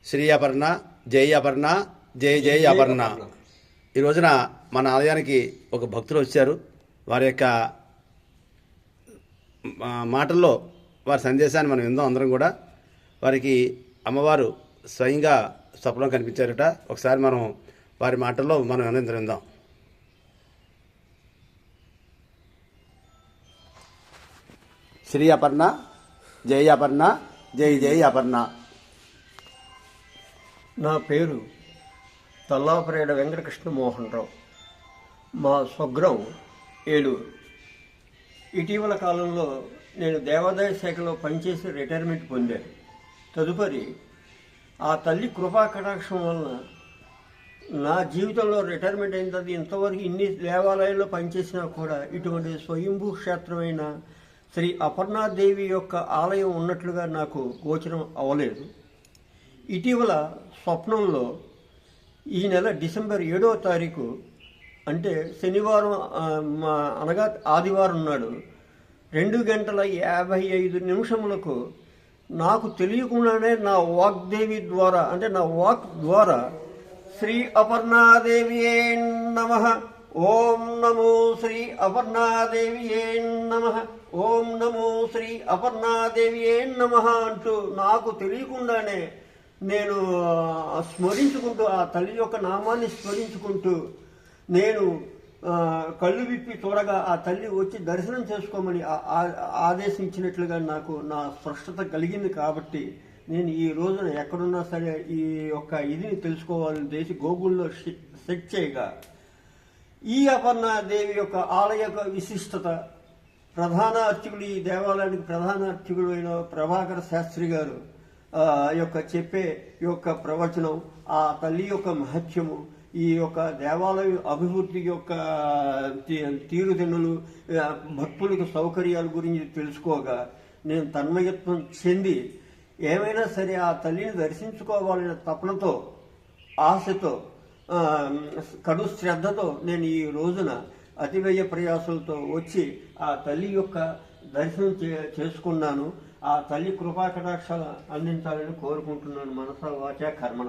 శ్రీ అపర్ణ, జై అపర్ణ, జై జై అపర్ణ. ఈ రోజున మన ఆలయానికి ఒక భక్తులు వచ్చారు. వారి యొక్క మాటల్లో వారి సందేశాన్ని మనం విందాం. అందరం కూడా వారికి అమ్మవారు స్వయంగా స్వప్నం కనిపించారట. ఒకసారి మనం వారి మాటల్లో మనం విందాం. శ్రీ అపర్ణ, జై అపర్ణ, జై జై అపర్ణ. నా పేరు తల్లాపరేడ వెంకటకృష్ణ మోహన్ రావు. మా స్వగ్రం ఏలూరు. ఇటీవల కాలంలో నేను దేవాదాయ శాఖలో పనిచేసి రిటైర్మెంట్ పొందాను. తదుపరి ఆ తల్లి కృపా కటాక్షం వలన నా జీవితంలో రిటైర్మెంట్ అయిన తర్వాత ఇంతవరకు ఇన్ని దేవాలయాల్లో పనిచేసినా కూడా ఇటువంటి స్వయంభూ క్షేత్రమైన శ్రీ అపర్ణాదేవి యొక్క ఆలయం ఉన్నట్లుగా నాకు గోచరం అవ్వలేదు. ఇటీవల స్వప్నంలో ఈ నెల డిసెంబర్ 7వ తారీఖు అంటే శనివారం అనగా ఆదివారం నాడు 2:55 నాకు తెలియకుండానే నా వాగ్దేవి ద్వారా అంటే నా వాక్ ద్వారా శ్రీ అపర్ణాదేవియే నమః, ఓం నమో శ్రీ అపర్ణాదేవియే నమః, ఓం నమో శ్రీ అపర్ణాదేవియే నమః అంటూ నాకు తెలియకుండానే నేను స్మరించుకుంటూ ఆ తల్లి యొక్క నామాన్ని స్మరించుకుంటూ నేను కళ్ళు విప్పి చూడగా ఆ తల్లి వచ్చి దర్శనం చేసుకోమని ఆదేశించినట్లుగా నాకు నా స్పష్టత కలిగింది. కాబట్టి నేను ఈ రోజున ఎక్కడున్నా సరే ఈ యొక్క ఇదిని తెలుసుకోవాలని చేసి గూగుల్లో సెర్చ్ చేయగా ఈ అపర్ణాదేవి యొక్క ఆలయ విశిష్టత, ప్రధాన అర్చకులు, ఈ దేవాలయానికి ప్రధాన అర్చకులు అయిన ప్రభాకర శాస్త్రి గారు యొక్క చెప్పే యొక్క ప్రవచనం, ఆ తల్లి యొక్క మహత్యము, ఈ యొక్క దేవాలయ అభివృద్ధి యొక్క తీరుదెన్నులు, భక్తులకు సౌకర్యాల గురించి తెలుసుకోగా నేను తన్మయత్వం చెంది ఏమైనా సరే ఆ తల్లిని దర్శించుకోవాలనే తపనతో, ఆశతో, కడు శ్రద్ధతో నేను ఈ రోజున అతివ్యయ ప్రయాసాలతో వచ్చి ఆ తల్లి యొక్క దర్శనం చేసుకున్నాను. ఆ తల్లి కృపా కటాక్షాలు అందించాలని కోరుకుంటున్నాను మనసా వాచా కర్మణ.